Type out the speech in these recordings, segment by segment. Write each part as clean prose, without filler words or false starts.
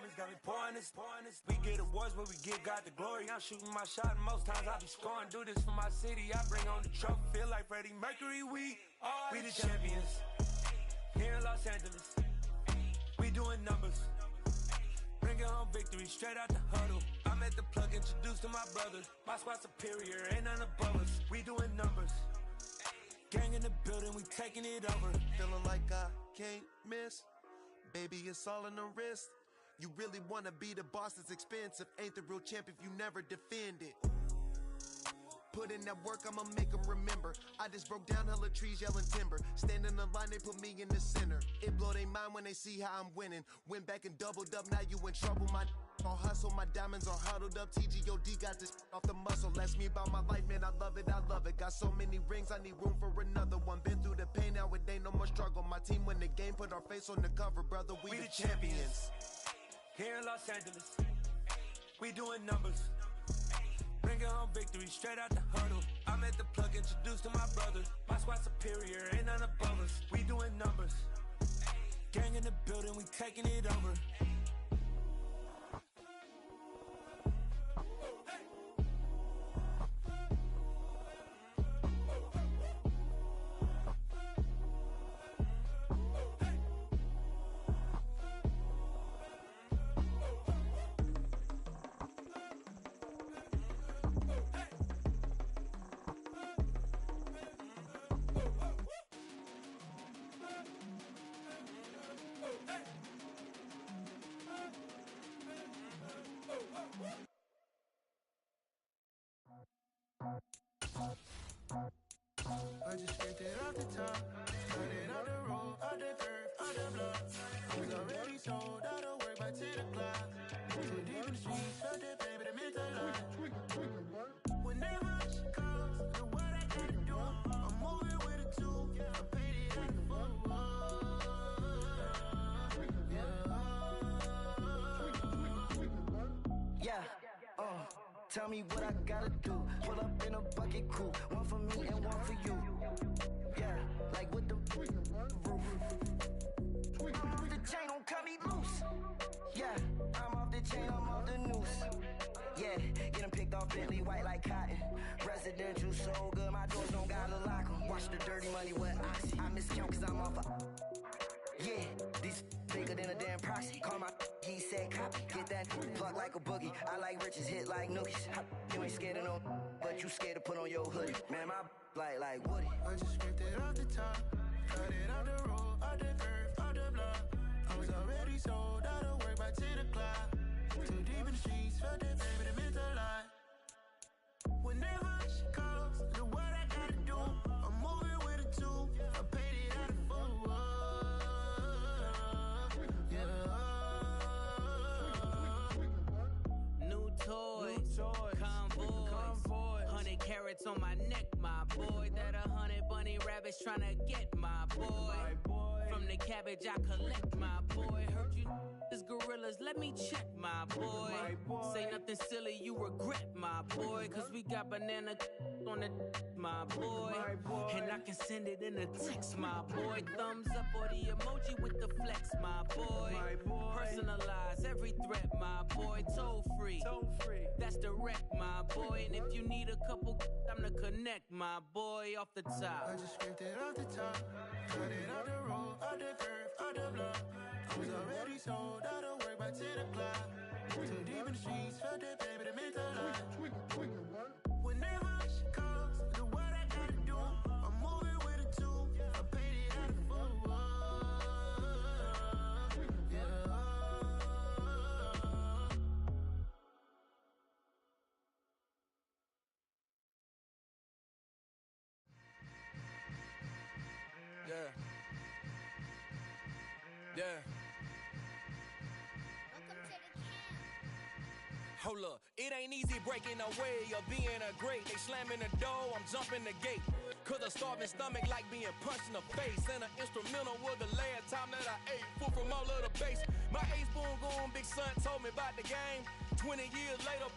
homies got me pouring this. We get awards, but we give God the glory. I'm shooting my shot, and most times I be scoring. Do this for my city, I bring on the trophy. Feel like Freddie Mercury, we the champions. Here in Los Angeles, we doing numbers. Bringing home victory straight out the huddle. I'm at the plug, introduced to my brothers. My squad superior, ain't none above us. We doing numbers. Gang in the building, we taking it over. Feeling like I can't miss. Baby, it's all in the wrist. You really wanna be the boss, it's expensive. Ain't the real champ if you never defend it. Put in that work, I'ma make them remember. I just broke down hella trees, yelling timber. Stand in the line, they put me in the center. It blow their mind when they see how I'm winning. Went back and doubled up, now you in trouble. My all hustle, my diamonds are huddled up. TGOD got this off the muscle. Ask me about my life, man, I love it, I love it. Got so many rings, I need room for another one. Been through the pain, now it ain't no more struggle. My team win the game, put our face on the cover, brother, we the champions. Here in Los Angeles, we doing numbers. Bringing home victory straight out the huddle. I'm at the plug, introduced to my brothers. My squad superior, ain't none above us. We doing numbers. Gang in the building, we taking it over. I just scraped it off the top, started on the road, on the curve, on the block. I was already sold, I don't work by 10 o'clock. Too deep in the streets, felt that baby, that meant a lot. Whenever she calls, know what I gotta do. I'm moving with a two, I paid it at the full. Yeah, tell me what I gotta do. Pull up in a bucket crew, one for me and one for you. Yeah, like with the roof. I'm off the chain, don't cut me loose. Yeah, I'm off the chain, I'm off the noose. Yeah, get them picked off Bentley, white like cotton. Residential so good, my doors don't gotta lock 'em. Watch the dirty money with oxy. I miscount cause I'm off a... Yeah, these bigger than a damn proxy. Call my he said copy. Get that plug like a boogie. I like riches, hit like nookies. You ain't scared of no, but you scared to put on your hoodie. Man, my like Woody. I just scraped it off the top, cut it on the road, on the curve, on the block. I was already sold, I don't work by 10 o'clock. Too deep in the streets, felt that baby, that meant a lot. Whenever she calls, know what I gotta do. I'm moving with a two, I paid it out of full. New toy, convoy, 100 carats on my neck, my boy. That 100 bunny rabbits tryna get my boy. From the cabbage I collect, my boy. Heard you is gorillas, let me check, my boy. Say nothing silly, you regret, my boy. Cause we got banana on the my boy. And I can send it in a text, my boy. Thumbs up or the emoji with the flex, my boy. Personalize every threat, my boy. Toll free, that's direct, my boy. And if you need a couple, I'm to connect, my boy, off the top. I just scraped it off the top, cut it on the road, on the curve, on the block. I was already sold, I don't work by 10 o'clock. Too deep in the streets, felt that baby, that meant a lot. Whenever she calls, know what I gotta do. I'm moving with a two, I paid it out of full. Yeah. Yeah. Hold up, it ain't easy breaking away or being a great. They slamming the door, I'm jumping the gate. Cause a starving stomach like being punched in the face. And an instrumental was the last time that I ate. Food from all of the bass. My ace boom goon, big son told me about the game. 20 years later,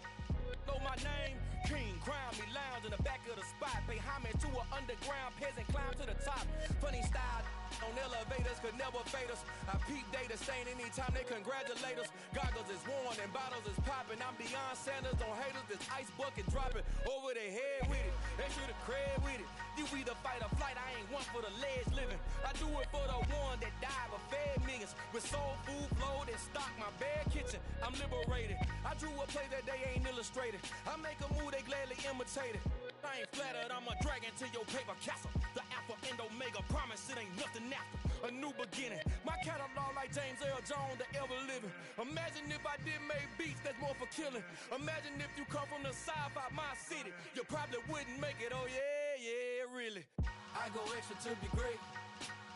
know my name. King, crown me, lounge in the back of the spot. Pay homage to an underground peasant, climb to the top. Funny style. On elevators could never fade us. I peep data stain anytime they congratulate us. Goggles is worn and bottles is popping. I'm Deion Sanders on haters. This ice bucket dropping over their head with it. They should have cred with it. You either fight or flight. I ain't one for the ledge living. I do it for the one that died but fed millions. With soul food flowed and stocked my bare kitchen. I'm liberated. I drew a play that they ain't illustrated. I make a move they gladly imitate it. I ain't flattered, I'm a dragon to your paper castle. The alpha and omega, promise it ain't nothing after. A new beginning, my catalog like James Earl Jones, the ever living. Imagine if I did make beats, that's more for killing. Imagine if you come from the south out my city, you probably wouldn't make it, oh yeah, really. I go extra to be great.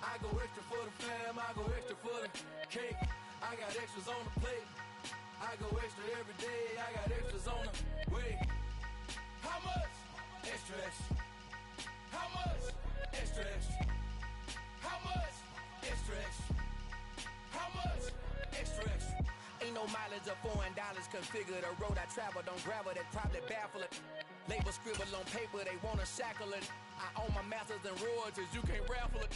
I go extra for the fam, I go extra for the cake. I got extras on the plate. I go extra every day, I got extras on the way. How much? Extra, extra. How much? Extra, extra. How much? Extra, extra. How much? Extra, extra. Ain't no mileage of $4 configure the road I travel. Don't gravel, that probably baffle it. Label scribble on paper, they wanna shackle it. I own my masters and royalties, you can't raffle it.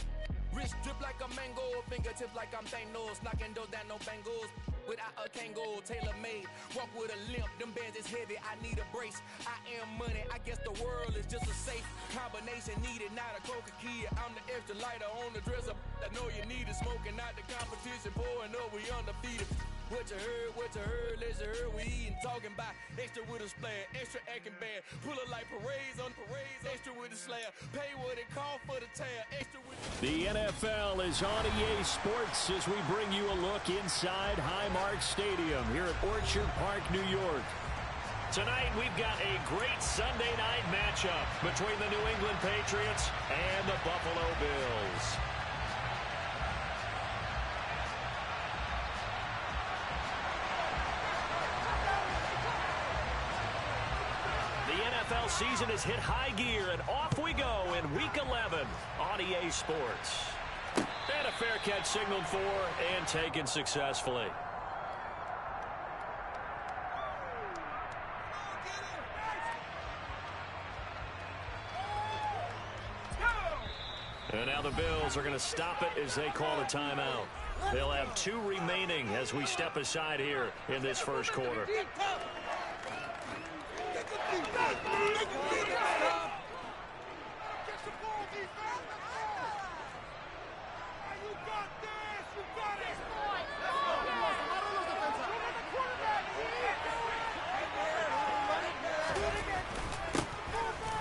Wrist drip like a mango, fingertips like I'm Thanos. Knocking doors down, no bangles. Without a Kango, tailor-made. Walk with a limp, them bands is heavy, I need a brace. I am money, I guess the world is just a safe combination needed, not a coca key. I'm the extra lighter on the dresser. I know you need it, smoking out the competition, pouring up, we undefeated. What you heard, let's hear we eatin', talking about extra with a splash, extra acting bad, pull it like parades on parades, extra with a slab, pay what it cost for the tab, extra with the NFL is on EA Sports as we bring you a look inside Highmark Stadium here at Orchard Park, New York. Tonight we've got a great Sunday night matchup between the New England Patriots and the Buffalo Bills. The NFL season has hit high gear, and off we go in Week 11 on EA Sports. And a fair catch signaled for and taken successfully. And now the Bills are going to stop it as they call a timeout. They'll have 2 remaining as we step aside here in this first quarter.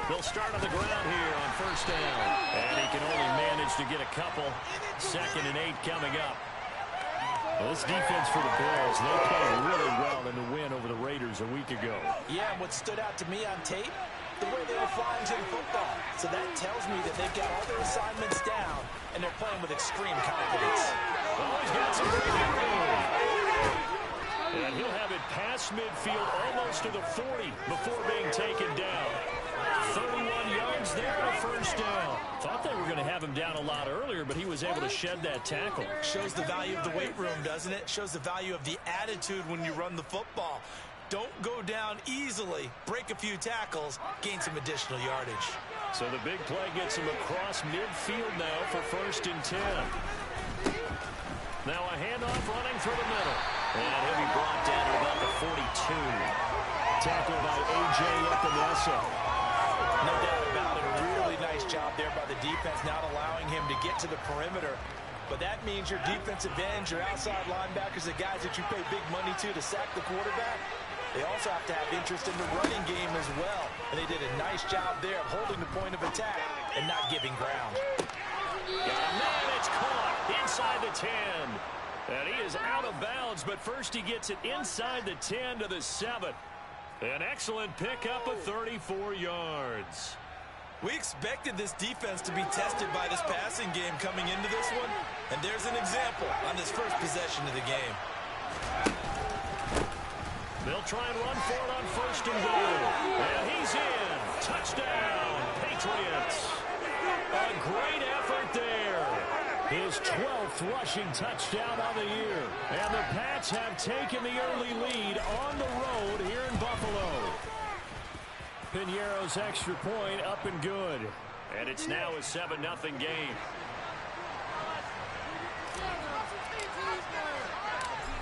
They'll start on the ground here on first down. And he can only manage to get a couple. 2nd and 8 coming up. Well, this defense for the Bills, they played really well in the win over the Raiders a week ago. Yeah, and what stood out to me on tape, the way they were flying to the football. So that tells me that they've got all their assignments down, and they're playing with extreme confidence. Oh, he's got some breathing room. And he'll have it past midfield almost to the 40 before being taken down. 31 yards there on a first down. Thought they were going to have him down a lot earlier, but he was able to shed that tackle. Shows the value of the weight room, doesn't it? Shows the value of the attitude when you run the football. Don't go down easily. Break a few tackles. Gain some additional yardage. So the big play gets him across midfield now for 1st and 10. Now a handoff running through the middle. And he'll be brought down at about the 42. Tackled by A.J. Epinesa. No doubt about it. A really nice job there by the defense, not allowing him to get to the perimeter. But that means your defensive ends, your outside linebackers, the guys that you pay big money to sack the quarterback, they also have to have interest in the running game as well. And they did a nice job there of holding the point of attack and not giving ground. Got a man, it's caught inside the 10. And he is out of bounds, but first he gets it inside the 10 to the 7. An excellent pickup of 34 yards. We expected this defense to be tested by this passing game coming into this one, and there's an example on this first possession of the game. They'll try and run for it on 1st and goal. And he's in. Touchdown, Patriots. A great effort there. His 12th rushing touchdown on the year. And the Pats have taken the early lead on the road here in Buffalo. Piñeiro's extra point up and good. And it's now a 7-0 game.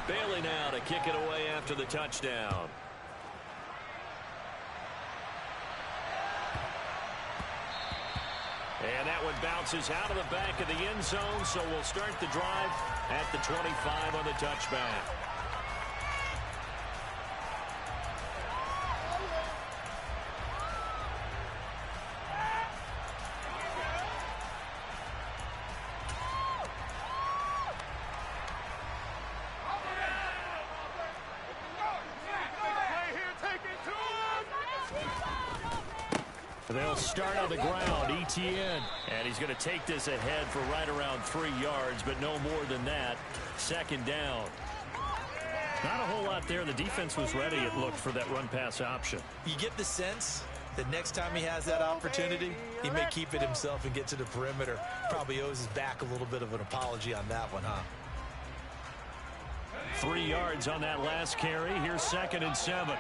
Bailey now to kick it away after the touchdown. And that one bounces out of the back of the end zone, so we'll start the drive at the 25 on the touchback. They'll start on the ground. Etienne. And he's going to take this ahead for right around 3 yards, but no more than that. Second down. Not a whole lot there. The defense was ready, it looked, for that run-pass option. You get the sense that next time he has that opportunity, he may keep it himself and get to the perimeter. Probably owes his back a little bit of an apology on that one, huh? 3 yards on that last carry. Here's 2nd and 7.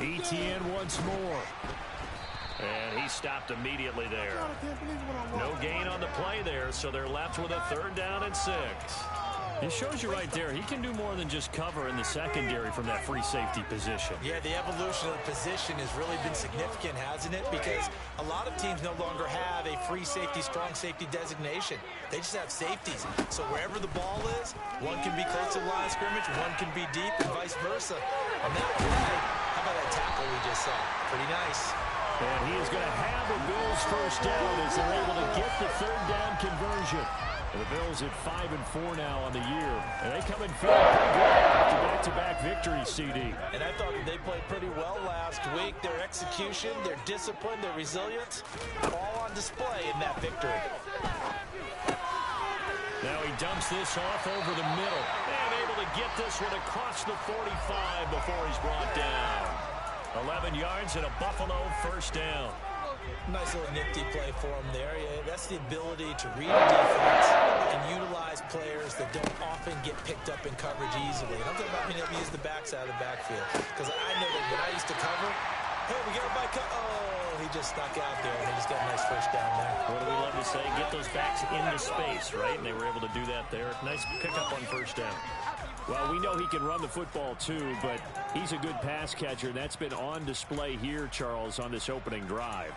Etienne once more. And he stopped immediately there. No gain on the play there, so they're left with a 3rd down and 6. It shows you right there, he can do more than just cover in the secondary from that free safety position. Yeah, the evolution of the position has really been significant, hasn't it? Because a lot of teams no longer have a free safety, strong safety designation. They just have safeties. So wherever the ball is, one can be close to the line of scrimmage, one can be deep, and vice versa. On that play, how about that tackle we just saw? Pretty nice. And he is going to have a Bills first down as they're able to get the 3rd down conversion. And the Bills at 5-4 now on the year. And they come in feeling pretty good after back-to-back victories, CD. And I thought they played pretty well last week. Their execution, their discipline, their resilience, all on display in that victory. Now he dumps this off over the middle. And able to get this one across the 45 before he's brought down. 11 yards and a Buffalo first down. Nice little nifty play for him there. Yeah, that's the ability to read a defense and utilize players that don't often get picked up in coverage easily. And I'm talking about being able to use the backside of the backfield. Because I know that when I used to cover, hey, we got a back. Oh, he just stuck out there, and he just got a nice first down there. What do we love to say? Get those backs into space, right? And they were able to do that there. Nice pickup on first down. Well, we know he can run the football too, but he's a good pass catcher. That's been on display here, Charles, on this opening drive.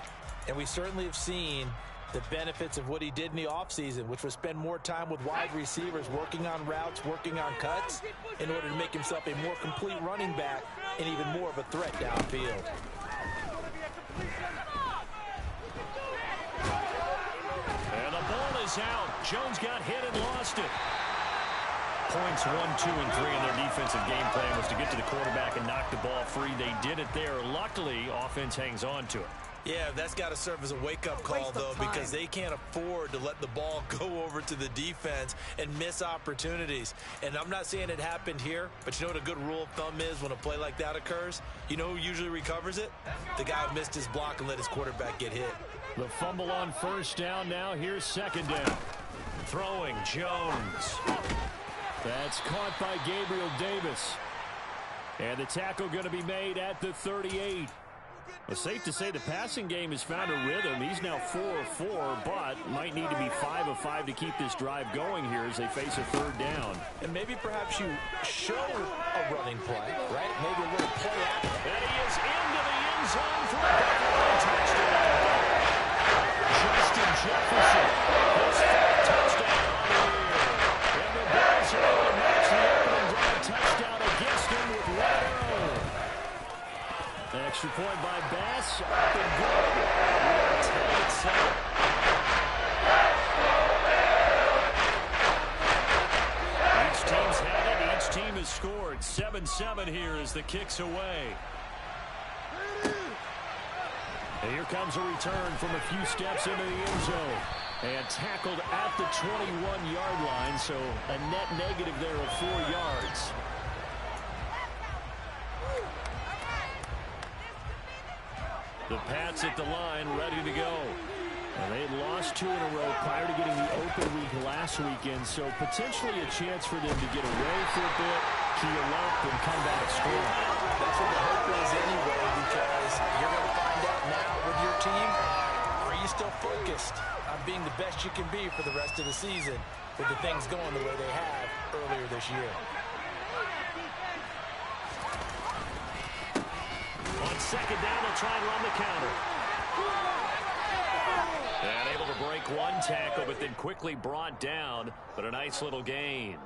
And we certainly have seen the benefits of what he did in the offseason, which was spend more time with wide receivers, working on routes, working on cuts, in order to make himself a more complete running back and even more of a threat downfield. And the ball is out. Jones got hit and lost it. Points 1, 2, and 3 in their defensive game plan was to get to the quarterback and knock the ball free. They did it there. Luckily, offense hangs on to it. Yeah, that's got to serve as a wake-up call, though, because they can't afford to let the ball go over to the defense and miss opportunities. And I'm not saying it happened here, but you know what a good rule of thumb is when a play like that occurs? You know who usually recovers it? The guy who missed his block and let his quarterback get hit. The fumble on first down now. Here's 2nd down. Throwing Jones. That's caught by Gabriel Davis. And the tackle going to be made at the 38. It's safe to say the passing game has found a rhythm. He's now 4 of 4, but might need to be 5 of 5 to keep this drive going here as they face a 3rd down. And maybe perhaps you show a running play, right? Maybe a little play action. And he is into the end zone for a touchdown. Justin Jefferson, his 4th touchdown on the year. And the Bills are able to match the opening drive touchdown against him with one run. Extra point by Bass. Up and good. 10-7. Each team's had it. Each team has scored. 7-7 here as the kick's away. And here comes a return from a few steps into the end zone. And tackled at the 21-yard line, so a net negative there of 4 yards. The Pats at the line, ready to go. And they had lost 2 in a row prior to getting the open week last weekend, so potentially a chance for them to get away for a bit, heal up, and come back strong. That's what the hope is anyway, because you're going to find out now with your team, are you you still focused on being the best you can be for the rest of the season with the things going the way they have earlier this year? On second down, they'll try and run the counter. And able to break one tackle, but then quickly brought down. But a nice little gain.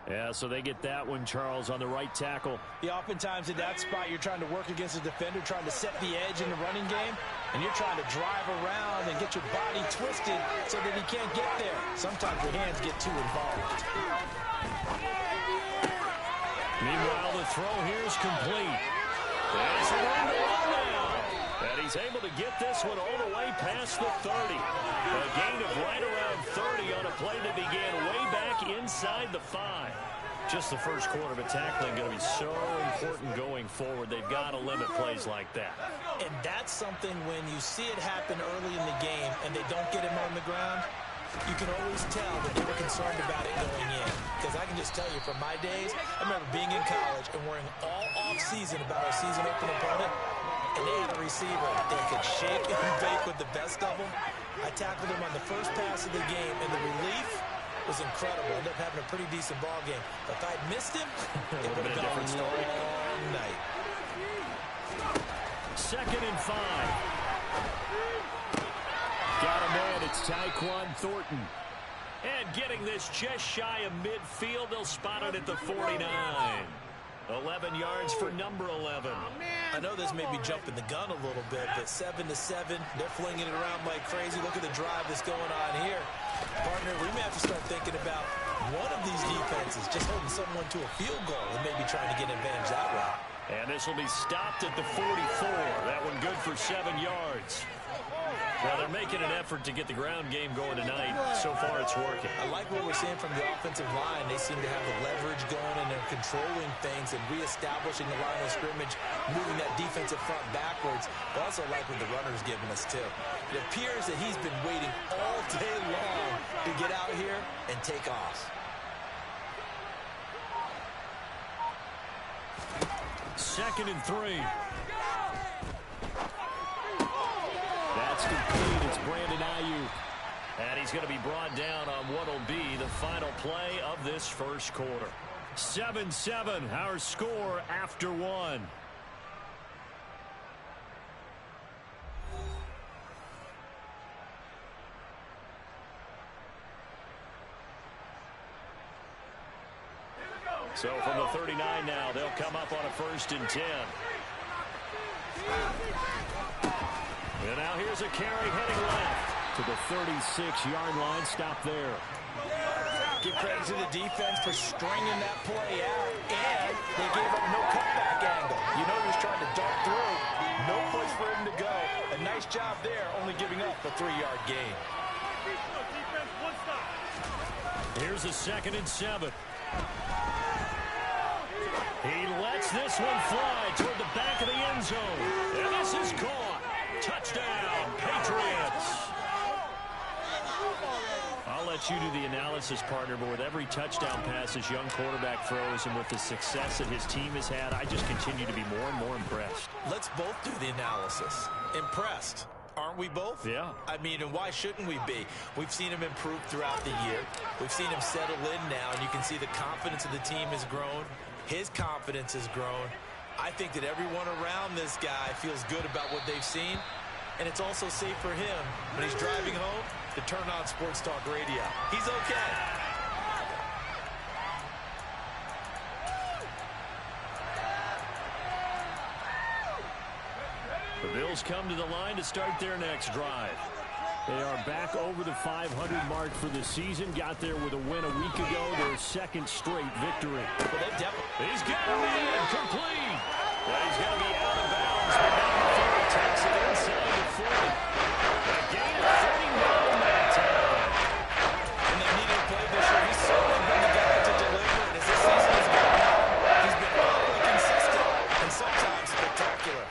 Yeah, so they get that one, Charles, on the right tackle. Yeah, oftentimes in that spot, you're trying to work against a defender, trying to set the edge in the running game, and you're trying to drive around and get your body twisted so that he can't get there. Sometimes your hands get too involved. Meanwhile, the throw here is complete. There's the room to run now. And he's able to get this one all the way past the 30. A gain of right around 30 on a play that began way back inside the 5. Just the first quarter, but tackling going to be so important going forward. They've got to limit plays like that. And that's something when you see it happen early in the game and they don't get him on the ground, you can always tell that they were concerned about it going in. Because I can just tell you from my days, I remember being in college and worrying all off-season about our season-opening opponent, and they had a receiver they could shake and bake with the best of them. I tackled him on the first pass of the game, and the relief was incredible. Ended up having a pretty decent ball game. But if I'd missed him, it would have been a different story all night. 2nd and 5. Got a man, it's Tyquan Thornton. And getting this just shy of midfield, they'll spot it at the 49. 11 yards for number 11. I know this may be jumping the gun a little bit, but 7-7, they're flinging it around like crazy. Look at the drive that's going on here. Partner, we may have to start thinking about one of these defenses just holding someone to a field goal and maybe trying to get an advantage that way. And this will be stopped at the 44. That one good for 7 yards. Well, they're making an effort to get the ground game going tonight. So far, it's working. I like what we're seeing from the offensive line. They seem to have the leverage going, and they're controlling things and reestablishing the line of scrimmage, moving that defensive front backwards. I also like what the runner's giving us, too. It appears that he's been waiting all day long to get out here and take off. Second and 3. That's complete. It's Brandon Ayuk. And he's going to be brought down on what will be the final play of this first quarter. 7-7, our score after 1. So from the 39 now, they'll come up on a 1st and 10. And now here's a carry heading left to the 36-yard line. Stop there. Give credit to the defense for stringing that play out, and they gave up no cutback angle. You know he was trying to dart through. No place for him to go. A nice job there, only giving up a 3-yard gain. Here's a 2nd and 7. He lets this one fly toward the back of the end zone. And this is caught. Touchdown, Patriots. I'll let you do the analysis, partner, but with every touchdown pass his young quarterback throws and with the success that his team has had, I just continue to be more and more impressed. Let's both do the analysis. Impressed. Aren't we both? Yeah. I mean, and why shouldn't we be? We've seen him improve throughout the year. We've seen him settle in now, and you can see the confidence of the team has grown. His confidence has grown. I think that everyone around this guy feels good about what they've seen, and it's also safe for him when he's driving home to turn on Sports Talk Radio. He's okay. The Bills come to the line to start their next drive. They are back over the 500 mark for the season. Got there with a win a week ago, their 2nd straight victory. Well, he's got it in, complete. Well, he's going to be out of bounds, but now the third takes it inside the 40. A gain of 39 that time. And they needed to play this year. He's certainly been the guy to deliver. And as this season has gone on, he's been really consistent and sometimes spectacular.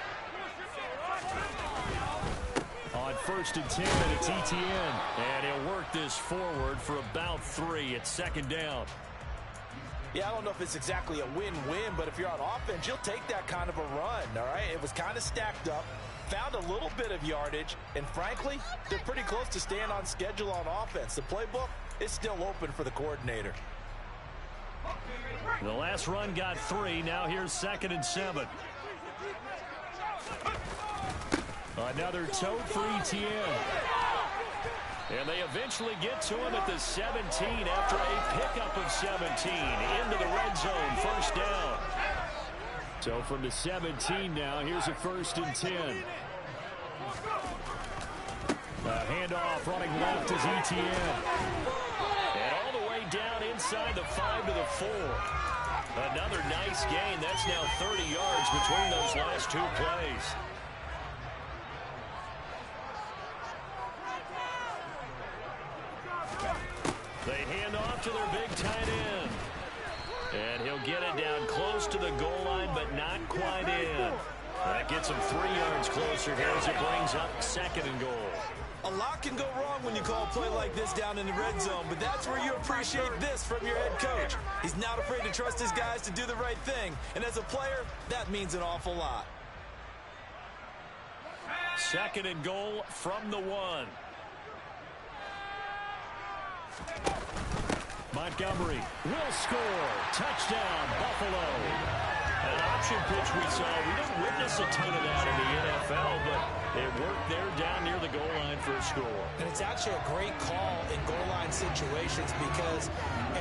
On 1st and 10, and it's Etienne. And he'll work this forward for about 3. It's 2nd down. Yeah, I don't know if it's exactly a win-win, but if you're on offense, you'll take that kind of a run, all right? It was kind of stacked up. found a little bit of yardage, and frankly, they're pretty close to staying on schedule on offense. The playbook is still open for the coordinator. The last run got 3. Now here's 2nd and 7. Another tote for Etienne. And they eventually get to him at the 17 after a pickup of 17 into the red zone. First down. So from the 17 now, here's a 1st and 10. Handoff running left is Etienne. And all the way down inside the 5 to the 4. Another nice gain. That's now 30 yards between those last 2 plays. They hand off to their big tight end. And he'll get it down close to the goal line, but not quite in. That gets him 3 yards closer here as it brings up 2nd and goal. A lot can go wrong when you call a play like this down in the red zone, but that's where you appreciate this from your head coach. He's not afraid to trust his guys to do the right thing, and as a player, that means an awful lot. 2nd and goal from the 1. Montgomery will score. Touchdown, Buffalo. An option pitch we saw. We don't witness a ton of that in the NFL, but it worked there down near the goal line for a score. And it's actually a great call in goal line situations because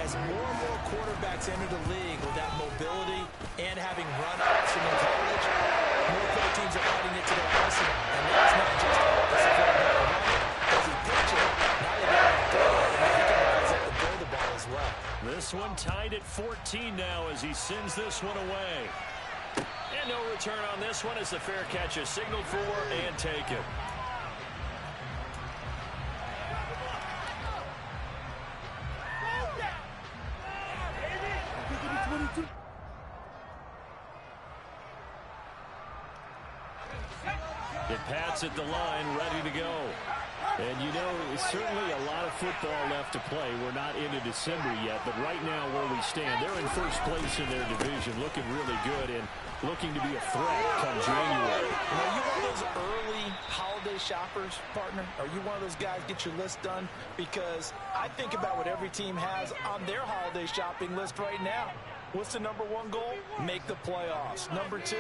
as more and more quarterbacks enter the league with that mobility and having run option in college, more pro teams are adding it to their arsenal. And that's not just a quarterback running. As he pitches, now they got to throw it, and he can rise up and throw the ball as well. This one tied at 14 now as he sends this one away. And no return on this one as the fair catch is signaled for and taken. It pats at the line, ready to go. And, you know, it's certainly a lot of football left to play. We're not into December yet, but right now where we stand, they're in first place in their division, looking really good and looking to be a threat come January. Are you one of those early holiday shoppers, partner? Are you one of those guys get your list done? Because I think about what every team has on their holiday shopping list right now. What's the #1 goal? Make the playoffs. #2,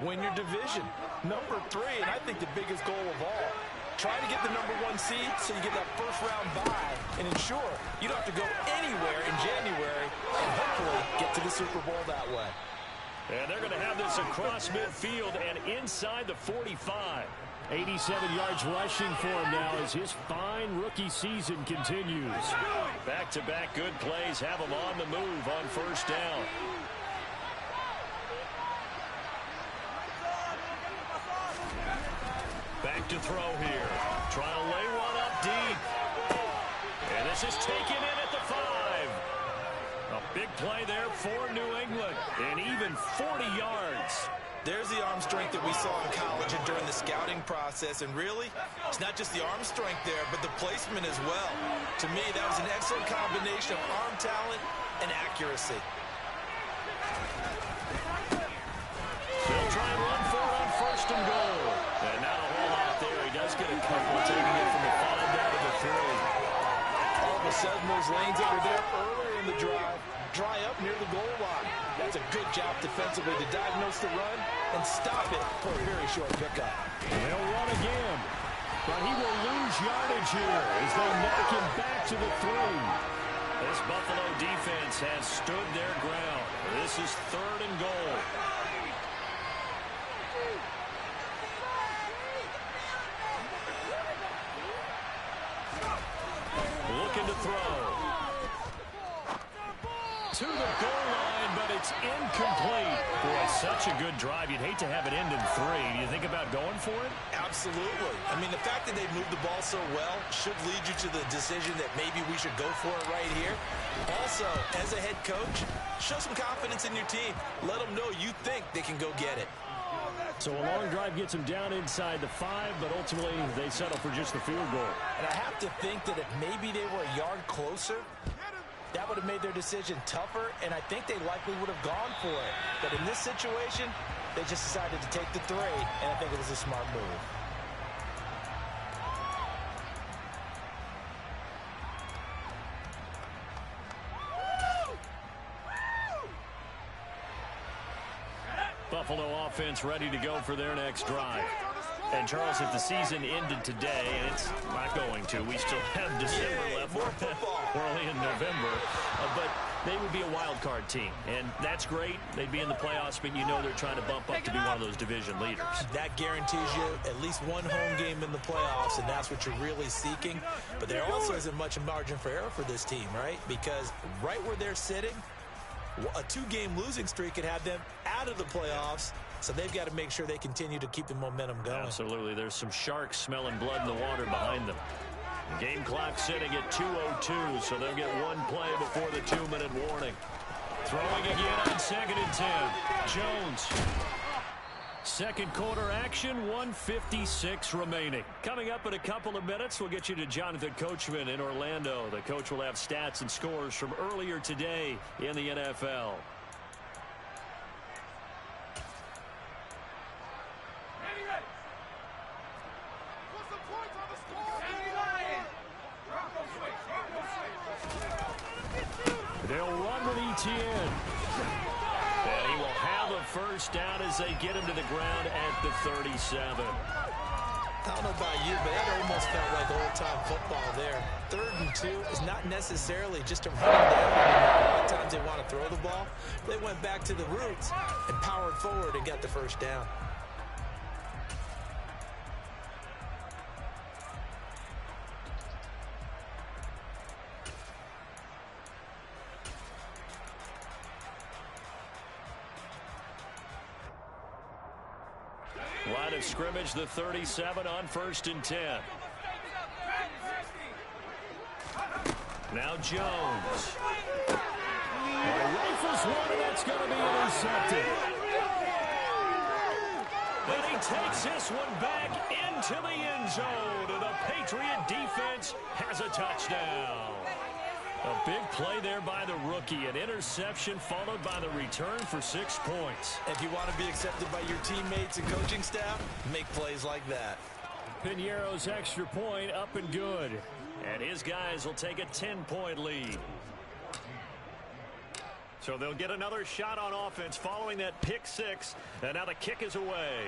win your division. #3, and I think the biggest goal of all, try to get the #1 seed so you get that first-round bye and ensure you don't have to go anywhere in January and hopefully get to the Super Bowl that way. And they're going to have this across midfield and inside the 45. 87 yards rushing for him now as his fine rookie season continues. Back-to-back good plays have him on the move on first down. Back to throw here. Trying to lay one up deep. And this is taken in at the 5. A big play there for New England. And even 40 yards. There's the arm strength that we saw in college and during the scouting process. And really, it's not just the arm strength there, but the placement as well. To me, that was an excellent combination of arm talent and accuracy. They'll try and run for it on 1st and goal. And not a whole lot there. He does get a couple, taking it from the 5 down to the 3. All of a sudden, those lanes that were there earlier in the drive dry up near the goal line. That's a good job defensively to diagnose the run and stop it for a very short pickup. They'll run again, but he will lose yardage here as they knock him back to the 3. This Buffalo defense has stood their ground. This is 3rd and goal. Looking to throw. To the goal line, but it's incomplete. Boy, such a good drive. You'd hate to have it end in 3. Do you think about going for it? Absolutely. I mean, the fact that they moved the ball so well should lead you to the decision that maybe we should go for it right here. Also, as a head coach, show some confidence in your team. Let them know you think they can go get it. So a long drive gets them down inside the 5, but ultimately they settle for just the field goal. And I have to think that if maybe they were a yard closer, that would have made their decision tougher, and I think they likely would have gone for it. But in this situation, They just decided to take the 3, and I think it was a smart move. Buffalo offense ready to go for their next drive. And, Charles, if the season ended today, and it's not going to, we still have December left. We're only in November. But they would be a wild card team, and that's great. They'd be in the playoffs, but you know they're trying to bump up to be one of those division leaders. That guarantees you at least one home game in the playoffs, and that's what you're really seeking. But there also isn't much margin for error for this team, right? Because right where they're sitting, a 2-game losing streak could have them out of the playoffs, so they've got to make sure they continue to keep the momentum going. Absolutely. There's some sharks smelling blood in the water behind them. The game clock sitting at 2:02, so they'll get one play before the 2-minute warning. Throwing again on 2nd and 10. Jones. Second quarter action, 1:56 remaining. Coming up in a couple of minutes, we'll get you to Jonathan Coachman in Orlando. The coach will have stats and scores from earlier today in the NFL. They'll run with Etienne. And he will have a first down as they get him to the ground at the 37. I don't know about you, but that almost felt like old-time football there. 3rd and 2 is not necessarily just a run down. A lot of times they want to throw the ball. They went back to the roots and powered forward and got the first down. Line of scrimmage, the 37 on 1st and 10. Now Jones. Rifles one, and that's going to be intercepted. And he takes this one back into the end zone, and the Patriot defense has a touchdown. A big play there by the rookie. An interception followed by the return for 6 points. If you want to be accepted by your teammates and coaching staff, make plays like that. Piñeiro's extra point up and good. And his guys will take a 10-point lead. So they'll get another shot on offense following that pick 6. And now the kick is away.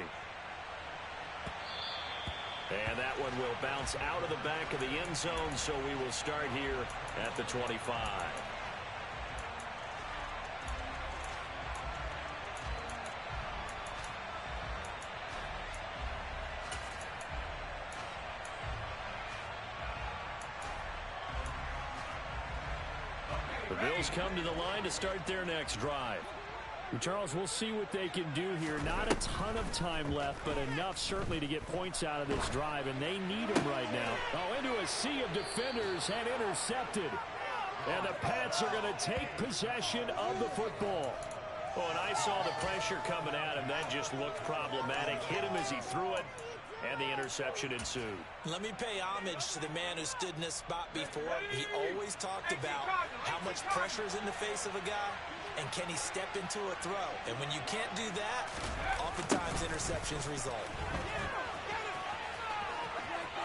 And that one will bounce out of the back of the end zone, so we will start here at the 25. The Bills come to the line to start their next drive. Charles, we'll see what they can do here. Not a ton of time left, but enough certainly to get points out of this drive, and they need them right now. Oh, into a sea of defenders and intercepted. And the Pats are going to take possession of the football. Oh, and I saw the pressure coming at him. That just looked problematic. Hit him as he threw it, and the interception ensued. Let me pay homage to the man who stood in this spot before. He always talked about how much pressure is in the face of a guy. And can he step into a throw? And when you can't do that, oftentimes interceptions result.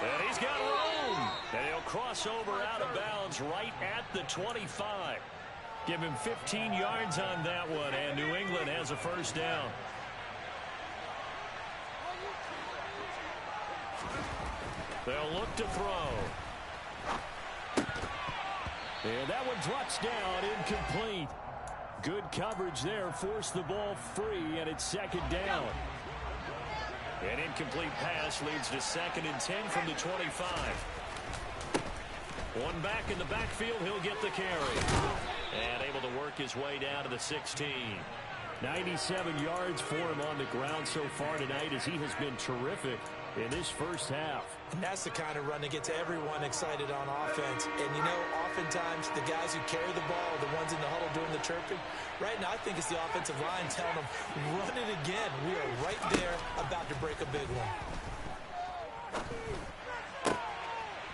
And he's got room. And he'll cross over out of bounds right at the 25. Give him 15 yards on that one, and New England has a first down. They'll look to throw. And that one drops down, incomplete. Good coverage there, forced the ball free, and it's 2nd down. An incomplete pass leads to 2nd and 10 from the 25. One back in the backfield, he'll get the carry. And able to work his way down to the 16. 97 yards for him on the ground so far tonight, as he has been terrific in this first half. And that's the kind of run that gets everyone excited on offense. And, you know, oftentimes the guys who carry the ball are the ones in the huddle doing the chirping. Right now, I think it's the offensive line telling them, run it again. We are right there about to break a big one.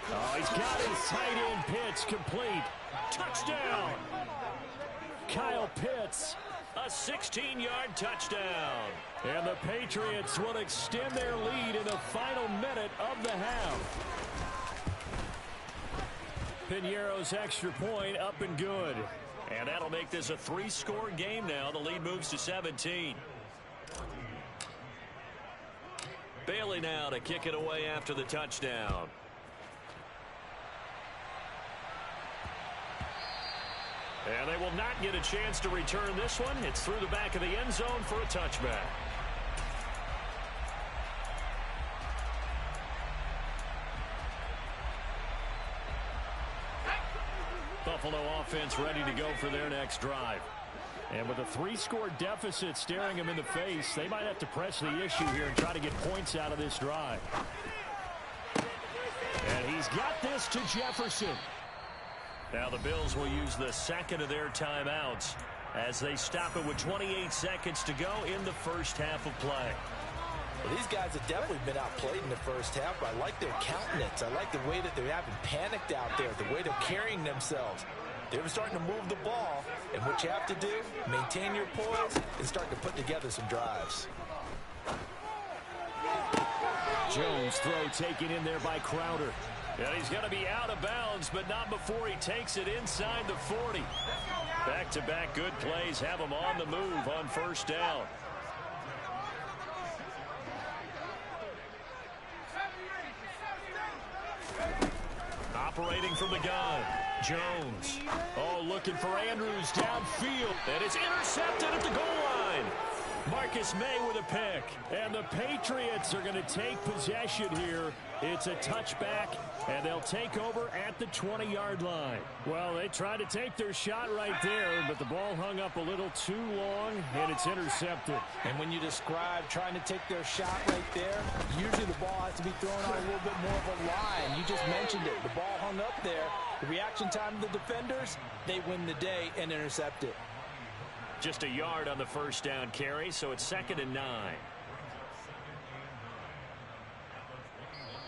Oh, he's got his tight end Pitts complete. Touchdown! Kyle Pitts A 16-yard touchdown. And the Patriots will extend their lead in the final minute of the half. Piñeiro's extra point up and good. And that'll make this a 3-score game now. The lead moves to 17. Bailey now to kick it away after the touchdown. And they will not get a chance to return this one. It's through the back of the end zone for a touchback. Buffalo offense ready to go for their next drive. And with a 3-score deficit staring them in the face, they might have to press the issue here and try to get points out of this drive. And he's got this to Jefferson. Now the Bills will use the second of their timeouts as they stop it with 28 seconds to go in the first half of play. Well, these guys have definitely been outplayed in the first half, but I like their countenance. I like the way that they haven't panicked out there, the way they're carrying themselves. They're starting to move the ball, and what you have to do, maintain your poise and start to put together some drives. Jones' throw taken in there by Crowder. And he's going to be out of bounds, but not before he takes it inside the 40. Back-to-back good plays have him on the move on first down. Operating from the gun, Jones. Oh, looking for Andrews downfield. And it's intercepted at the goal line. Marcus May with a pick. And the Patriots are going to take possession here. It's a touchback, and they'll take over at the 20-yard line. Well, they tried to take their shot right there, but the ball hung up a little too long, and it's intercepted. And when you describe trying to take their shot right there, usually the ball has to be thrown on a little bit more of a line. You just mentioned it. The ball hung up there. The reaction time of the defenders, they win the day and intercept it. Just a yard on the first down carry, so it's 2nd and 9.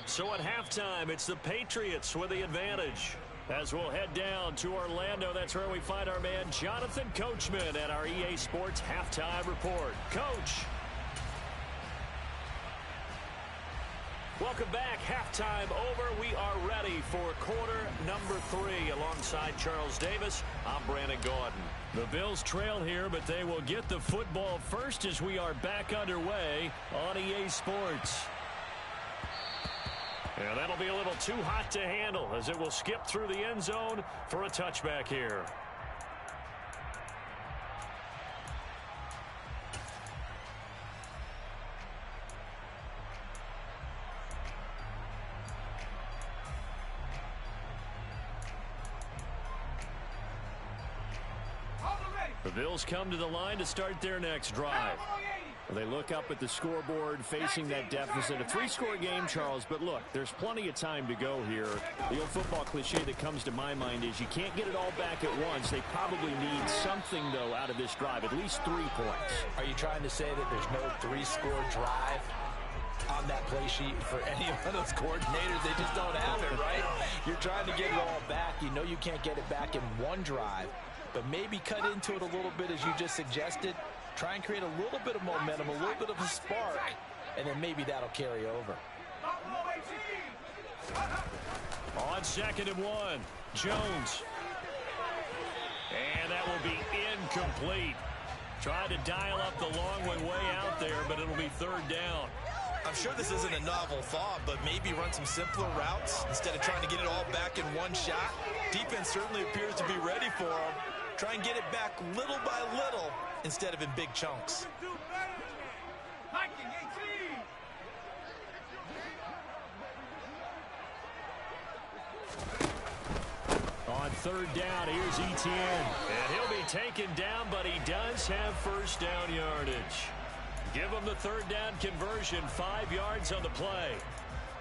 So at halftime, it's the Patriots with the advantage. As we'll head down to Orlando, that's where we find our man Jonathan Coachman at our EA Sports Halftime Report. Coach. Welcome back. Halftime over. We are ready for quarter number 3. Alongside Charles Davis, I'm Brandon Gordon. The Bills trail here, but they will get the football first as we are back underway on EA Sports. And that'll be a little too hot to handle as it will skip through the end zone for a touchback here. The Bills come to the line to start their next drive. They look up at the scoreboard facing that deficit. A 3-score game, Charles, but look, there's plenty of time to go here. The old football cliche that comes to my mind is you can't get it all back at once. They probably need something, though, out of this drive, at least 3 points. Are you trying to say that there's no 3-score drive on that play sheet for any of those coordinators? They just don't have it, right? You're trying to get it all back. You know you can't get it back in one drive, but maybe cut into it a little bit as you just suggested. Try and create a little bit of momentum, a little bit of a spark, and then maybe that'll carry over. On 2nd and 1, Jones. And that will be incomplete. Tried to dial up the long way out there, but it'll be 3rd down. I'm sure this isn't a novel thought, but maybe run some simpler routes instead of trying to get it all back in one shot. Defense certainly appears to be ready for them. Try and get it back little by little instead of in big chunks. On 3rd down, here's Etienne. And he'll be taken down, but he does have first down yardage. Give him the 3rd down conversion, 5 yards on the play.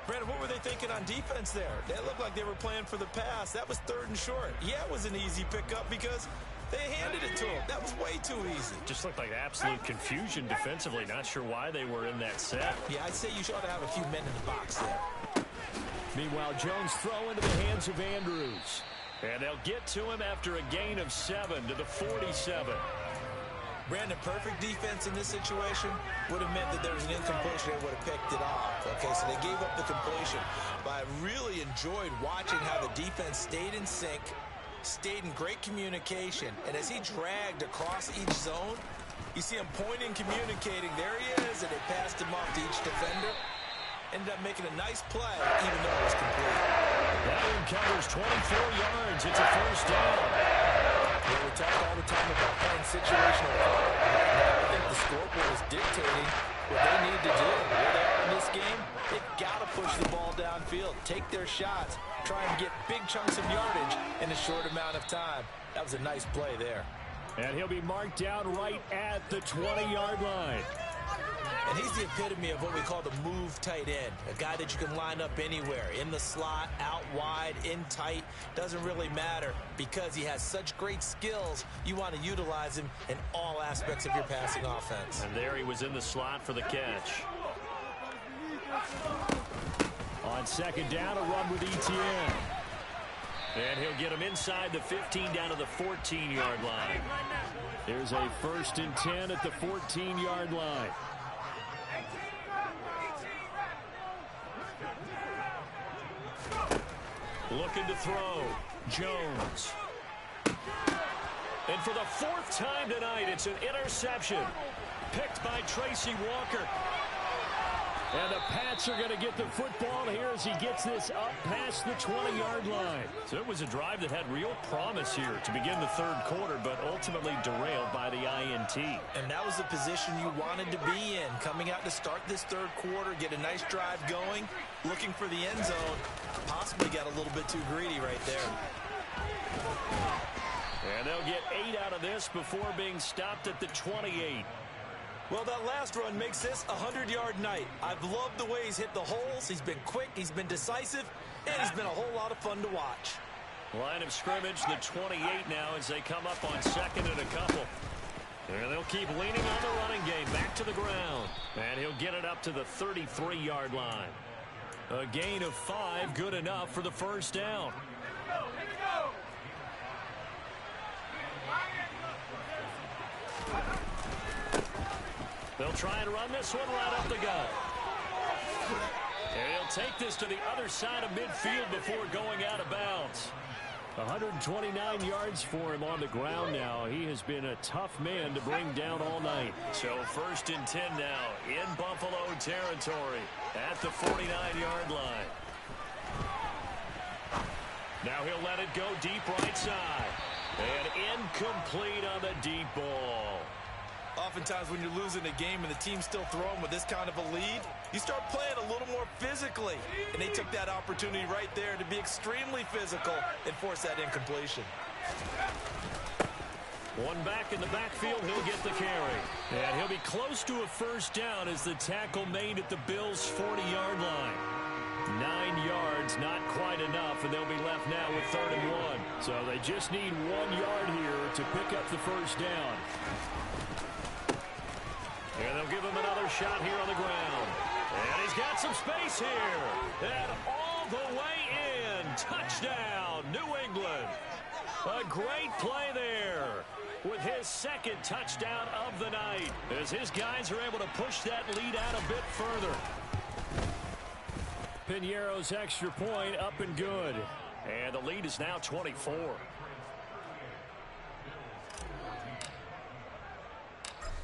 Brandon, what were they thinking on defense there? They looked like they were playing for the pass. That was 3rd and short. Yeah, it was an easy pickup because they handed it to him. That was way too easy. Just looked like absolute confusion defensively. Not sure why they were in that set. Yeah, I'd say you should have a few men in the box there. Meanwhile, Jones throw into the hands of Andrews. And they'll get to him after a gain of 7 to the 47. Brandon, perfect defense in this situation would have meant that there was an incompletion. They would have picked it off. Okay, so they gave up the completion. But I really enjoyed watching how the defense stayed in sync, stayed in great communication. And as he dragged across each zone, you see him pointing, communicating. There he is, and they passed him off to each defender. Ended up making a nice play, even though it was complete. That one covers 24 yards. It's a first down. Yeah, we talk all the time about playing situational football. Right now, I think the scoreboard is dictating what they need to do. Where they are in this game, they've got to push the ball downfield, take their shots, try and get big chunks of yardage in a short amount of time. That was a nice play there. And he'll be marked down right at the 20-yard line. And he's the epitome of what we call the move tight end, a guy that you can line up anywhere, in the slot, out wide, in tight, doesn't really matter because he has such great skills. You want to utilize him in all aspects of your passing offense. And there he was in the slot for the catch. On second down, a run with Etienne. And he'll get him inside the 15 down to the 14-yard line. There's a 1st and 10 at the 14-yard line. Looking to throw. Jones. And for the 4th time tonight, it's an interception. Picked by Tracy Walker. And the Pats are going to get the football here as he gets this up past the 20-yard line. So it was a drive that had real promise here to begin the 3rd quarter, but ultimately derailed by the INT. And that was the position you wanted to be in, coming out to start this 3rd quarter, get a nice drive going, looking for the end zone. Possibly got a little bit too greedy right there. And they'll get 8 out of this before being stopped at the 28. Well, that last run makes this a 100-yard night. I've loved the way he's hit the holes. He's been quick, he's been decisive, and he's been a whole lot of fun to watch. Line of scrimmage, the 28 now as they come up on 2nd and a couple. And they'll keep leaning on the running game back to the ground. And he'll get it up to the 33-yard line. A gain of 5, good enough for the 1st down. They'll try and run this one right up the gut. And he'll take this to the other side of midfield before going out of bounds. 129 yards for him on the ground now. He has been a tough man to bring down all night. So 1st and 10 now in Buffalo territory at the 49-yard line. Now he'll let it go deep right side. And incomplete on the deep ball. Oftentimes when you're losing a game and the team's still throwing with this kind of a lead, you start playing a little more physically. And they took that opportunity right there to be extremely physical and force that incompletion. One back in the backfield, he'll get the carry. And he'll be close to a 1st down as the tackle made at the Bills' 40-yard line. 9 yards, not quite enough, and they'll be left now with 3rd and 1. So they just need 1 yard here to pick up the 1st down. And they'll give him another shot here on the ground. And he's got some space here. And all the way in. Touchdown, New England. A great play there with his 2nd touchdown of the night as his guys are able to push that lead out a bit further. Piñeiro's extra point up and good. And the lead is now 24.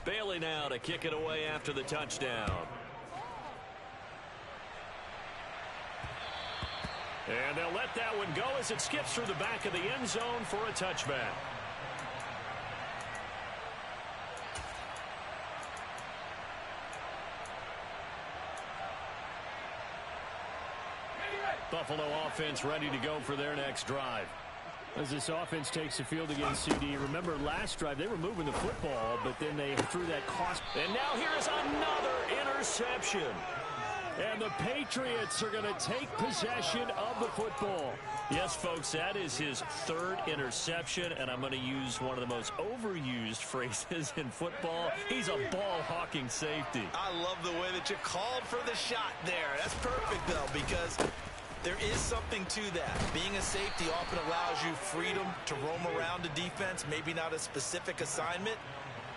Bailey now to kick it away after the touchdown. And they'll let that one go as it skips through the back of the end zone for a touchback. Buffalo offense ready to go for their next drive. As this offense takes the field against CD, remember last drive they were moving the football, but then they threw that cost. And now here's another interception. And the Patriots are going to take possession of the football. Yes, folks, that is his 3rd interception, and I'm going to use one of the most overused phrases in football. He's a ball-hawking safety. I love the way that you called for the shot there. That's perfect, though, because there is something to that. Being a safety often allows you freedom to roam around the defense, maybe not a specific assignment.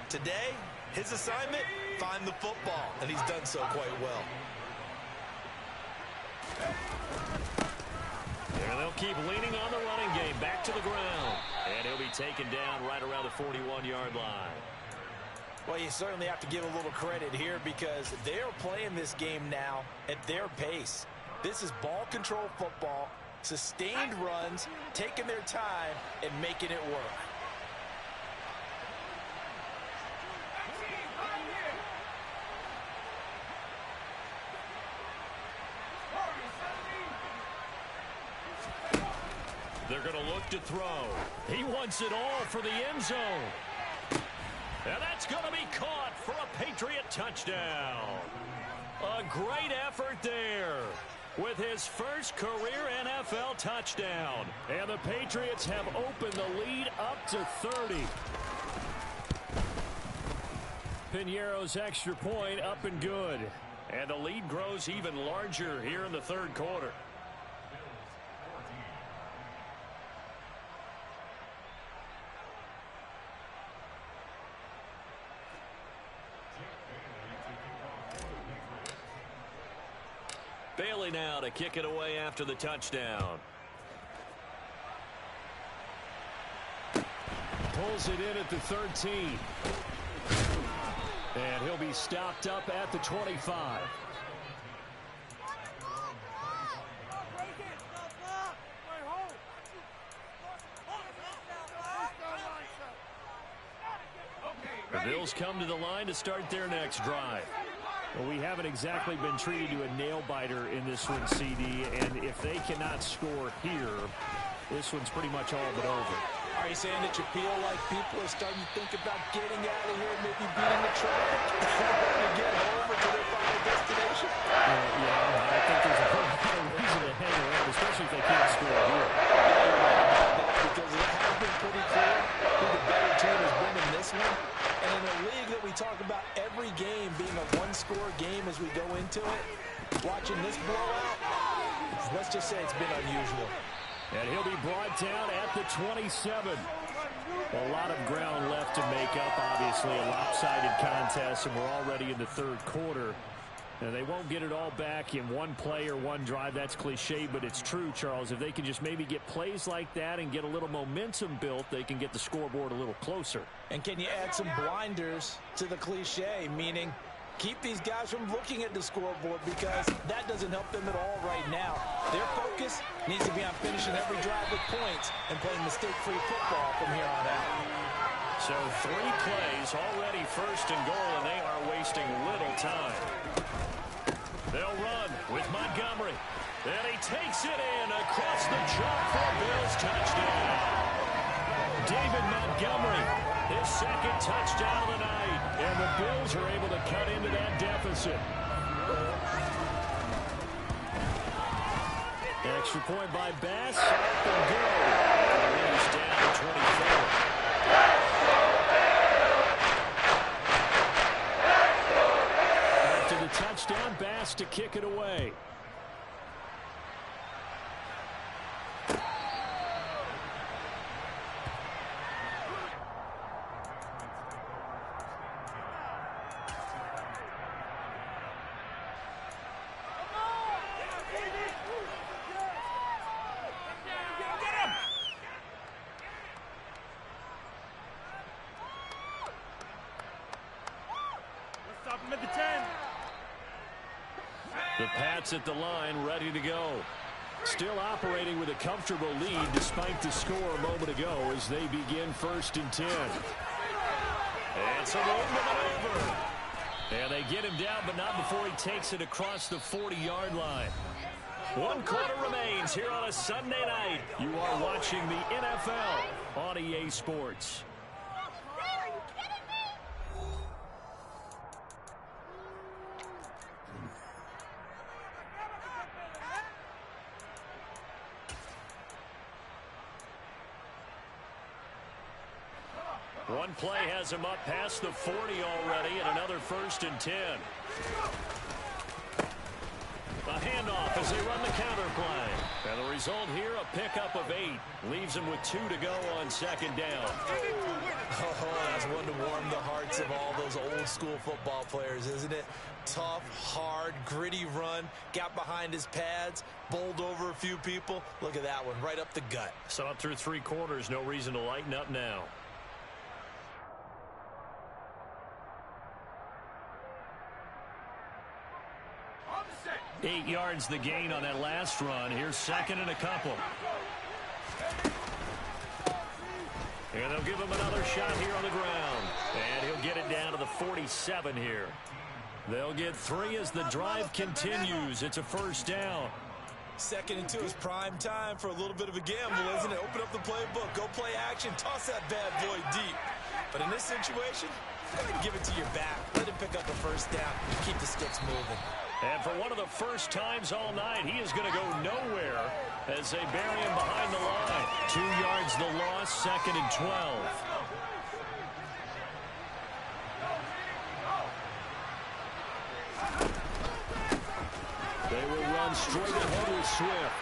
Today, his assignment, find the football, and he's done so quite well. And they'll keep leaning on the running game back to the ground. And he'll be taken down right around the 41-yard line. Well, you certainly have to give a little credit here because they're playing this game now at their pace. This is ball control football, sustained runs, taking their time, and making it work. They're going to look to throw. He wants it all for the end zone. And that's going to be caught for a Patriot touchdown. A great effort there with his first career NFL touchdown. And the Patriots have opened the lead up to 30. Piñeiro's extra point up and good. And the lead grows even larger here in the third quarter. Bailey now to kick it away after the touchdown. Pulls it in at the 13. And he'll be stopped up at the 25. The Bills come to the line to start their next drive. Well, we haven't exactly been treated to a nail-biter in this one, CD, and if they cannot score here, this one's pretty much all but over. Are you saying that you feel like people are starting to think about getting out of here, maybe beating the traffic, to get home or to their final destination? Yeah, I think there's a reason to hang around, especially if they can't score here. Because it has been pretty clear who the better team has been in this one. And in a league that we talk about every game being a one-score game as we go into it, watching this blowout, let's just say it's been unusual. And he'll be brought down at the 27. A lot of ground left to make up, obviously, a lopsided contest, and we're already in the third quarter. And they won't get it all back in one play or one drive. That's cliche, but it's true, Charles. If they can just maybe get plays like that and get a little momentum built, they can get the scoreboard a little closer. And can you add some blinders to the cliche, meaning keep these guys from looking at the scoreboard because that doesn't help them at all right now. Their focus needs to be on finishing every drive with points and playing mistake-free football from here on out. So 3 plays, already first and goal, and they are wasting little time. They'll run with Montgomery. And he takes it in across the jump for Bills touchdown. David Montgomery, his second touchdown of the night. And the Bills are able to cut into that deficit. Extra point by Bass. Up and good. He's down to 24. After the touchdown, Bass to kick it away. The Pats at the line, ready to go. Still operating with a comfortable lead despite the score a moment ago as they begin 1st and 10. It's a roll over. And they get him down, but not before he takes it across the 40-yard line. 1 quarter remains here on a Sunday night. You are watching the NFL on EA Sports. One play has him up past the 40 already, and another 1st and 10. A handoff as they run the counter play. And the result here, a pickup of 8. Leaves him with 2 to go on 2nd down. Oh, that's one to warm from the hearts of all those old school football players, isn't it? Tough, hard, gritty run, got behind his pads, bowled over a few people. Look at that one, right up the gut. So up through 3 quarters, no reason to lighten up now. 8 yards the gain on that last run. Here's 2nd and a couple. And they'll give him another shot here on the ground. And he'll get it down to the 47 here. They'll get 3 as the drive continues. It's a 1st down. 2nd and 2 is prime time for a little bit of a gamble, isn't it? Open up the playbook, go play action, toss that bad boy deep. But in this situation, go ahead and give it to your back. Let him pick up the 1st down and keep the sticks moving. And for one of the first times all night, he is going to go nowhere as they bury him behind the line. 2 yards the loss, 2nd and 12. They will run straight ahead with Swift.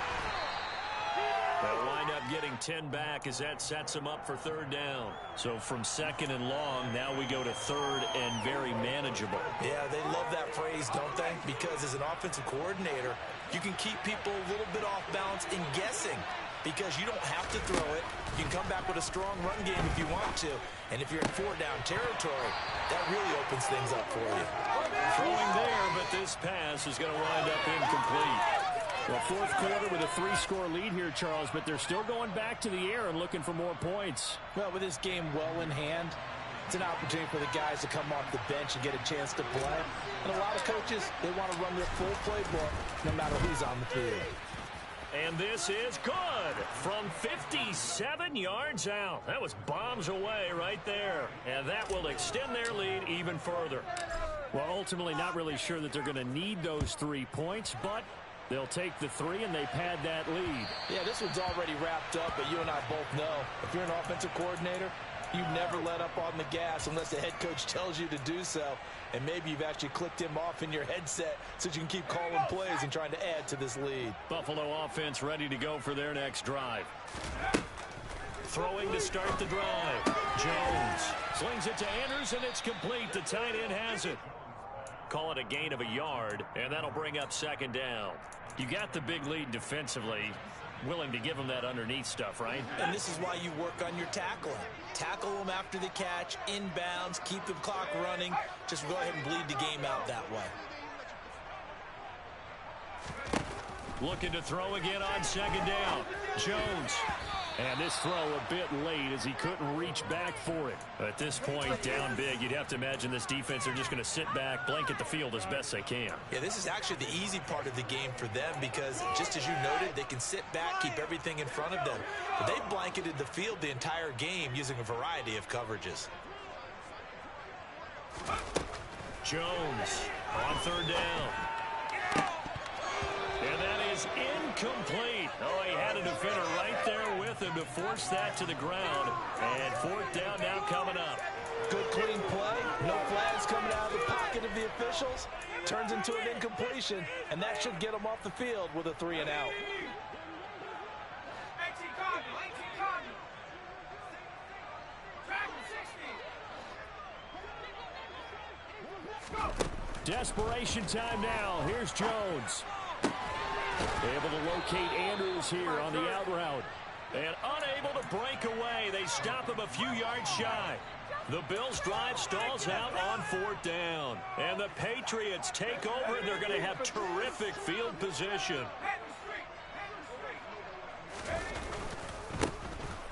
They'll wind up getting 10 back as that sets them up for 3rd down. So from 2nd and long, now we go to 3rd and very manageable. Yeah, they love that phrase, don't they? Because as an offensive coordinator, you can keep people a little bit off balance in guessing because you don't have to throw it. You can come back with a strong run game if you want to. And if you're in 4-down territory, that really opens things up for you. Throwing there, but this pass is going to wind up incomplete. Well, 4th quarter with a 3-score lead here, Charles, but they're still going back to the air and looking for more points. Well, with this game well in hand, it's an opportunity for the guys to come off the bench and get a chance to play. And a lot of coaches, they want to run their full playbook no matter who's on the field. And this is good from 57 yards out. That was bombs away right there. And that will extend their lead even further. Well, ultimately not really sure that they're going to need those 3 points, but they'll take the 3 and they pad that lead. Yeah, this one's already wrapped up, but you and I both know if you're an offensive coordinator, you never let up on the gas unless the head coach tells you to do so. And maybe you've actually clicked him off in your headset so you can keep calling plays and trying to add to this lead. Buffalo offense ready to go for their next drive. Throwing to start the drive. Jones slings it to Andrews, and it's complete. The tight end has it. Call it a gain of a yard, and that'll bring up 2nd down. You got the big lead defensively. Willing to give them that underneath stuff, right? And this is why you work on your tackling. Tackle them after the catch, inbounds, keep the clock running. Just go ahead and bleed the game out that way. Looking to throw again on 2nd down. Jones. And this throw a bit late as he couldn't reach back for it. At this point, down big, you'd have to imagine this defense are just going to sit back, blanket the field as best they can. Yeah, this is actually the easy part of the game for them because, just as you noted, they can sit back, keep everything in front of them. But they blanketed the field the entire game using a variety of coverages. Jones on 3rd down. And that is incomplete. Oh, he had a defender right there with him to force that to the ground. And 4th down now coming up. Good clean play. No flags coming out of the pocket of the officials. Turns into an incompletion, and that should get them off the field with a 3 and out. Desperation time now. Here's Jones. Able to locate Andrews here on the out route. And unable to break away. They stop him a few yards shy. The Bills' drive stalls out on 4th down. And the Patriots take over, and they're going to have terrific field position.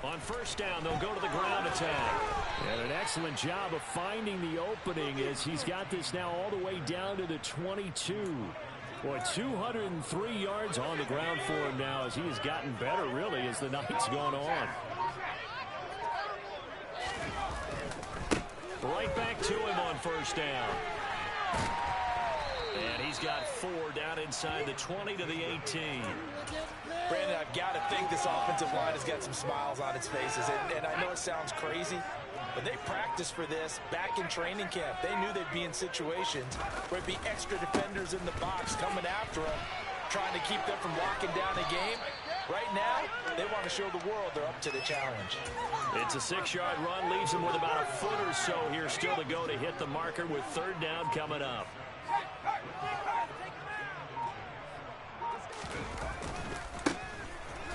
On 1st down, they'll go to the ground attack. And an excellent job of finding the opening as he's got this now all the way down to the 22. Boy, 203 yards on the ground for him now as he has gotten better, really, as the night's gone on. Right back to him on 1st down. And he's got 4 down inside the 20 to the 18. Brandon, I've got to think this offensive line has got some smiles on its faces. And I know it sounds crazy, but they practiced for this back in training camp. They knew they'd be in situations where it'd be extra defenders in the box coming after them, trying to keep them from locking down a game. Right now, they want to show the world they're up to the challenge. It's a 6-yard run, leaves them with about a foot or so here still to go to hit the marker with 3rd down coming up.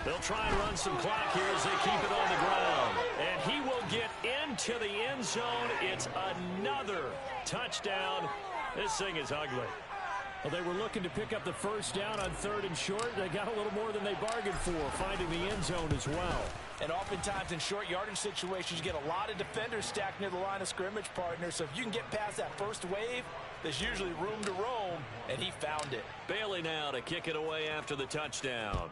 They'll try and run some clock here as they keep it on the ground. And he will get into the end zone. It's another touchdown. This thing is ugly. Well, they were looking to pick up the 1st down on 3rd and short. They got a little more than they bargained for, finding the end zone as well. And oftentimes in short yardage situations, you get a lot of defenders stacked near the line of scrimmage, partner. So if you can get past that first wave, there's usually room to roam, and he found it. Bailey now to kick it away after the touchdown.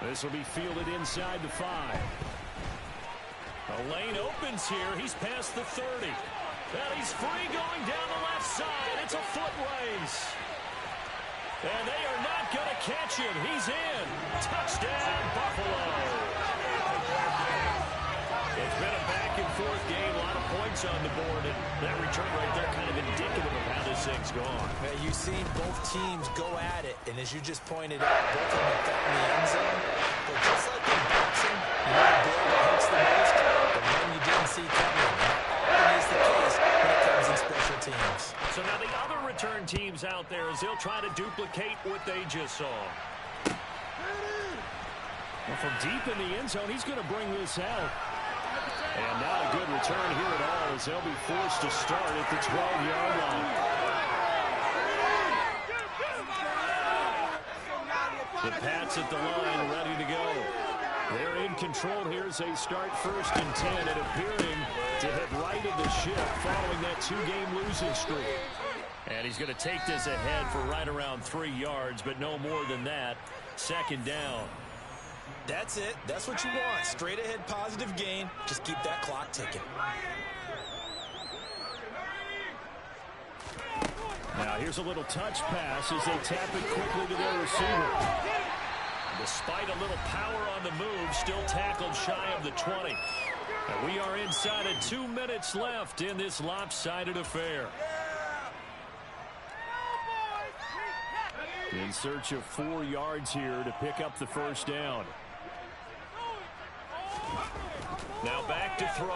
This will be fielded inside the 5. The lane opens here. He's past the 30. And he's free going down the left side. It's a foot race. And they are not going to catch him. He's in. Touchdown, Buffalo. It's been a back-and-forth game. A lot of points on the board. And that return right there kind of indicative of how this thing's gone. You've seen both teams go at it. And as you just pointed out, both of them have gotten the end zone. But just like in boxing, you know the blow that hurts the most? The one you didn't see coming. That is the case when it comes in special teams. So now the other return teams out there as they'll try to duplicate what they just saw. Well, from deep in the end zone, he's going to bring this out. And not a good return here at all as they'll be forced to start at the 12-yard line. The Pats at the line ready to go. They're in control here as they start 1st and 10 and appearing to have righted the ship following that 2-game losing streak. And he's going to take this ahead for right around 3 yards, but no more than that. 2nd down. That's it. That's what you want. Straight ahead positive gain. Just keep that clock ticking. Now here's a little touch pass as they tap it quickly to their receiver. Despite a little power on the move, still tackled shy of the 20. And we are inside of 2 minutes left in this lopsided affair. In search of 4 yards here to pick up the 1st down. Now back to throw.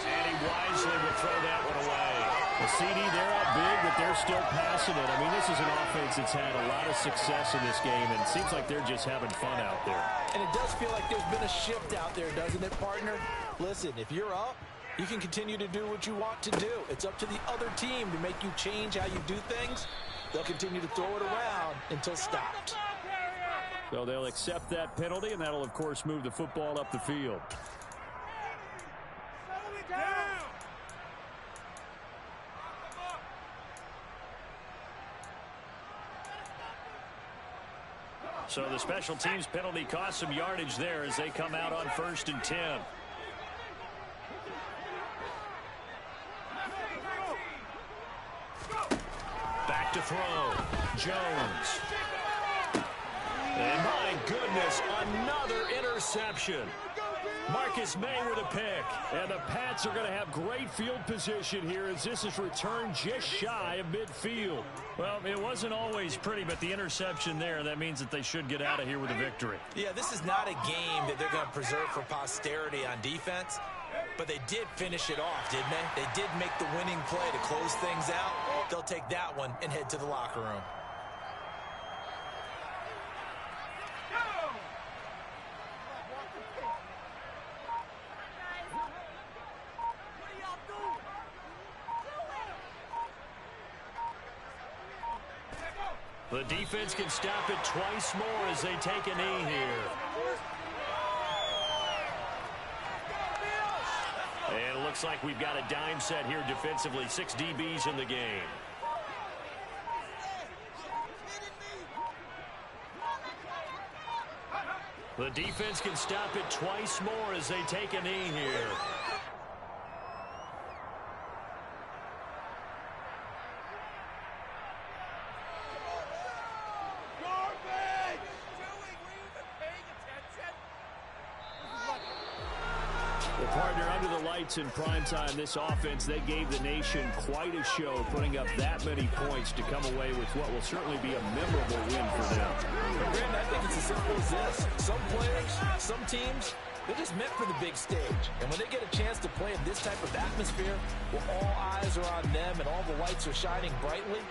And he wisely will throw that one away. The CD, they're out big, but they're still passing it. I mean, this is an offense that's had a lot of success in this game, and it seems like they're just having fun out there. And it does feel like there's been a shift out there, doesn't it, partner? Listen, if you're up, you can continue to do what you want to do. It's up to the other team to make you change how you do things. They'll continue to throw it around until stopped. So they'll accept that penalty, and that'll, of course, move the football up the field. So the special teams penalty cost some yardage there as they come out on 1st and 10. Back to throw. Jones. And my goodness, another interception. Marcus May with a pick. And the Pats are going to have great field position here as this is returned just shy of midfield. Well, it wasn't always pretty, but the interception there, that means that they should get out of here with a victory. Yeah, this is not a game that they're going to preserve for posterity on defense, but they did finish it off, didn't they? They did make the winning play to close things out. They'll take that one and head to the locker room. The defense can stop it twice more as they take a knee here. And it looks like we've got a dime set here defensively. 6 DBs in the game. The defense can stop it twice more as they take a knee here. Well, partner, under the lights in primetime, this offense, they gave the nation quite a show, putting up that many points to come away with what will certainly be a memorable win for them. But Brandon, I think it's as simple as this. Some players, some teams, they're just meant for the big stage. And when they get a chance to play in this type of atmosphere, where all eyes are on them and all the lights are shining brightly,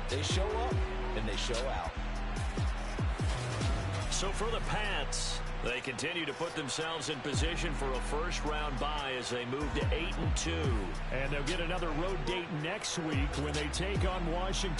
they show up and they show out. So for the Pats, they continue to put themselves in position for a first-round bye as they move to 8-2. And they'll get another road date next week when they take on Washington.